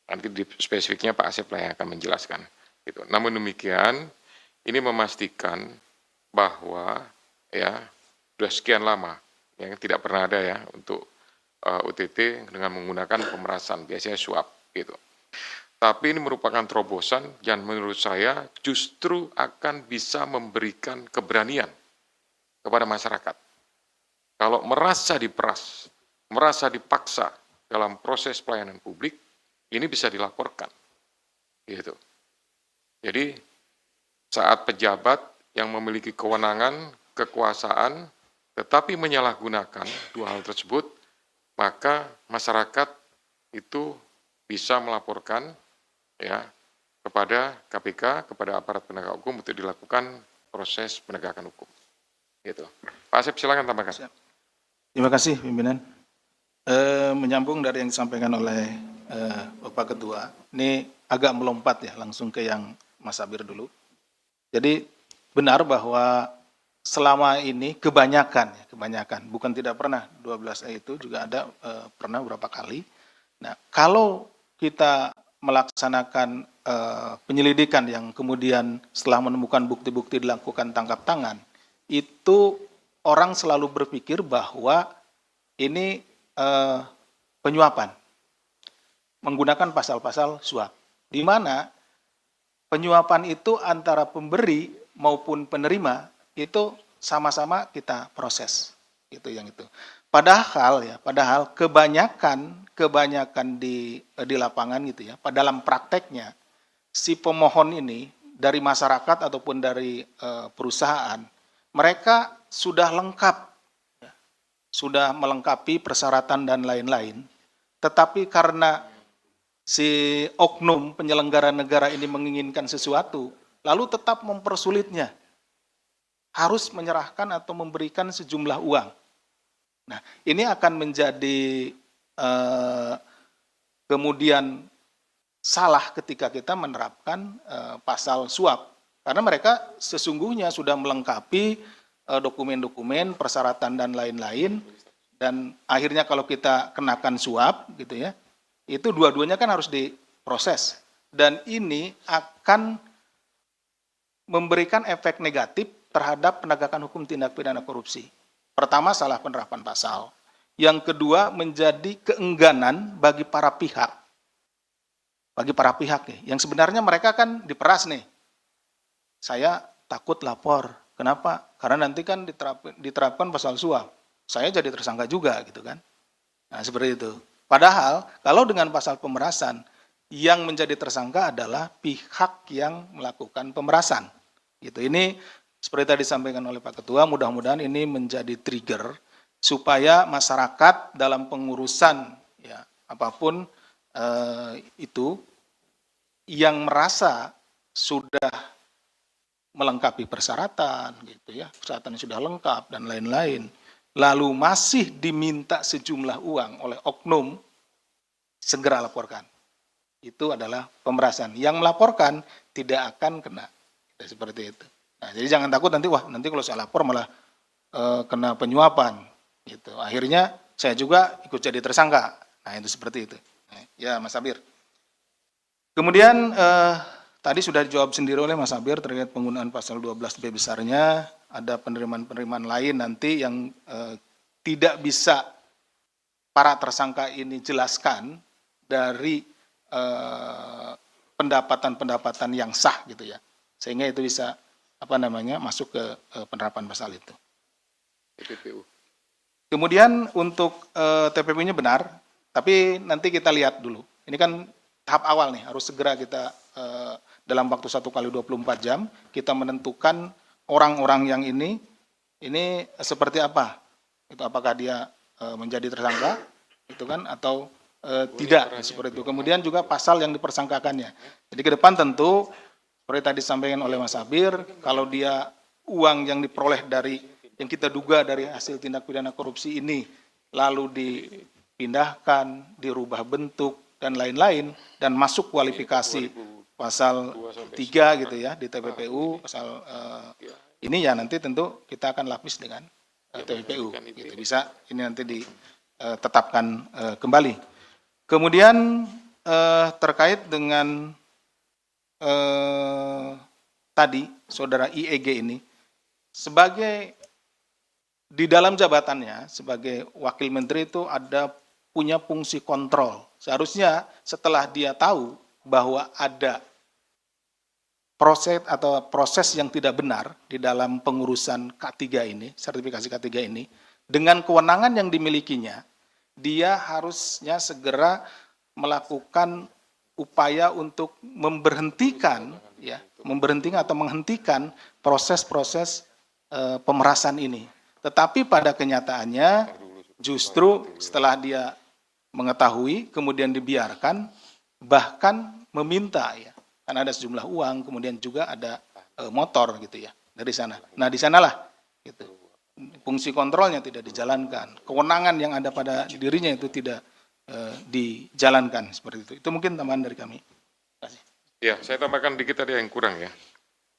Nanti di spesifiknya Pak Asep lah yang akan menjelaskan. Gitu. Namun demikian, ini memastikan bahwa ya sudah sekian lama yang tidak pernah ada ya untuk UTT dengan menggunakan pemerasan, biasanya suap gitu. Tapi ini merupakan terobosan yang menurut saya justru akan bisa memberikan keberanian kepada masyarakat. Kalau merasa diperas, merasa dipaksa dalam proses pelayanan publik, ini bisa dilaporkan. Gitu. Jadi saat pejabat yang memiliki kewenangan, kekuasaan, tetapi menyalahgunakan dua hal tersebut, maka masyarakat itu bisa melaporkan ya kepada KPK, kepada aparat penegak hukum untuk dilakukan proses penegakan hukum. Gitu. Pak Asep silakan tambahkan. Terima kasih pimpinan. Menyambung dari yang disampaikan oleh Bapak Ketua, ini agak melompat ya langsung ke yang Mas Sabir dulu. Jadi benar bahwa selama ini kebanyakan, bukan tidak pernah 12A itu juga ada pernah beberapa kali. Nah, kalau kita melaksanakan penyelidikan yang kemudian setelah menemukan bukti-bukti dilakukan tangkap tangan, itu orang selalu berpikir bahwa ini penyuapan menggunakan pasal-pasal suap, di mana penyuapan itu antara pemberi maupun penerima itu sama-sama kita proses, itu yang itu. Padahal kebanyakan di lapangan gitu ya, dalam prakteknya si pemohon ini dari masyarakat ataupun dari perusahaan, mereka sudah lengkap, sudah melengkapi persyaratan dan lain-lain, tetapi karena si oknum penyelenggara negara ini menginginkan sesuatu, lalu tetap mempersulitnya, harus menyerahkan atau memberikan sejumlah uang. Nah, ini akan menjadi kemudian salah ketika kita menerapkan pasal suap, karena mereka sesungguhnya sudah melengkapi dokumen-dokumen, persyaratan dan lain-lain, dan akhirnya kalau kita kenakan suap gitu ya, itu dua-duanya kan harus diproses, dan ini akan memberikan efek negatif terhadap penegakan hukum tindak pidana korupsi. Pertama, salah penerapan pasal. Yang kedua, menjadi keengganan bagi para pihak. Yang sebenarnya mereka kan diperas nih. Saya takut lapor. Kenapa? Karena nanti kan diterapkan pasal suap. Saya jadi tersangka juga gitu kan. Nah, seperti itu. Padahal kalau dengan pasal pemerasan, yang menjadi tersangka adalah pihak yang melakukan pemerasan. Gitu. Ini seperti tadi disampaikan oleh Pak Ketua, mudah-mudahan ini menjadi trigger supaya masyarakat dalam pengurusan ya apapun itu yang merasa sudah melengkapi persyaratan gitu ya, persyaratan yang sudah lengkap dan lain-lain, lalu masih diminta sejumlah uang oleh oknum, segera laporkan. Itu adalah pemerasan. Yang melaporkan tidak akan kena. Seperti itu. Nah, jadi jangan takut nanti kalau saya lapor malah kena penyuapan gitu. Akhirnya saya juga ikut jadi tersangka. Nah, itu seperti itu. Nah, ya Mas Sabir. Kemudian tadi sudah dijawab sendiri oleh Mas Sabir terkait penggunaan pasal 12B besarnya, ada penerimaan-penerimaan lain nanti yang tidak bisa para tersangka ini jelaskan dari pendapatan-pendapatan yang sah gitu ya. Sehingga itu bisa masuk ke penerapan pasal itu. TPPU. Kemudian untuk TPPU-nya benar, tapi nanti kita lihat dulu. Ini kan tahap awal nih, harus segera kita dalam waktu 1 kali 24 jam kita menentukan orang-orang yang ini seperti apa. Itu apakah dia menjadi tersangka, itu kan, atau tidak seperti itu. Kemudian juga pasal yang dipersangkakannya. Jadi ke depan tentu seperti tadi disampaikan oleh Mas Sabir, kalau dia uang yang diperoleh dari yang kita duga dari hasil tindak pidana korupsi ini lalu dipindahkan, dirubah bentuk dan lain-lain dan masuk kualifikasi pasal 3 gitu ya di TPPU, pasal ini ya nanti tentu kita akan lapis dengan TPPU gitu. Bisa ini nanti ditetapkan kembali. Kemudian terkait dengan tadi saudara IEG ini, sebagai di dalam jabatannya sebagai wakil menteri itu ada punya fungsi kontrol. Seharusnya setelah dia tahu bahwa ada proses yang tidak benar di dalam pengurusan K3 ini, sertifikasi K3 ini, dengan kewenangan yang dimilikinya, dia harusnya segera melakukan upaya untuk memberhentikan atau menghentikan proses-proses pemerasan ini. Tetapi pada kenyataannya justru setelah dia mengetahui kemudian dibiarkan, bahkan meminta ya, karena ada sejumlah uang, kemudian juga ada motor gitu ya dari sana. Nah di sanalah gitu, fungsi kontrolnya tidak dijalankan, kewenangan yang ada pada dirinya itu tidak dijalankan seperti itu. Itu mungkin tambahan dari kami. Terima kasih. Ya, saya tambahkan dikit tadi yang kurang ya.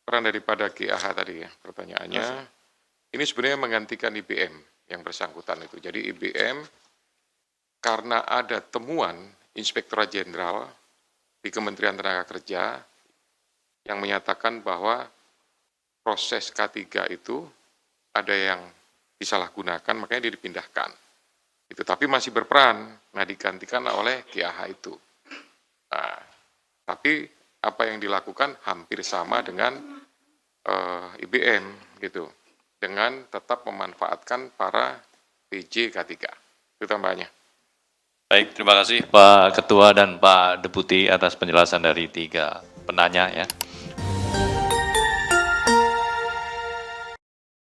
Peran daripada GAH tadi ya, pertanyaannya. Ini sebenarnya menggantikan IBM yang bersangkutan itu. Jadi IBM karena ada temuan Inspektorat Jenderal di Kementerian Tenaga Kerja yang menyatakan bahwa proses K3 itu ada yang disalahgunakan, makanya dia dipindahkan. Itu, tapi masih berperan, nah digantikan oleh GAH itu. Nah, tapi apa yang dilakukan hampir sama dengan IBM gitu, dengan tetap memanfaatkan para PJ K3. Itu tambahannya. Baik, terima kasih Pak Ketua dan Pak Deputi atas penjelasan dari 3 penanya ya.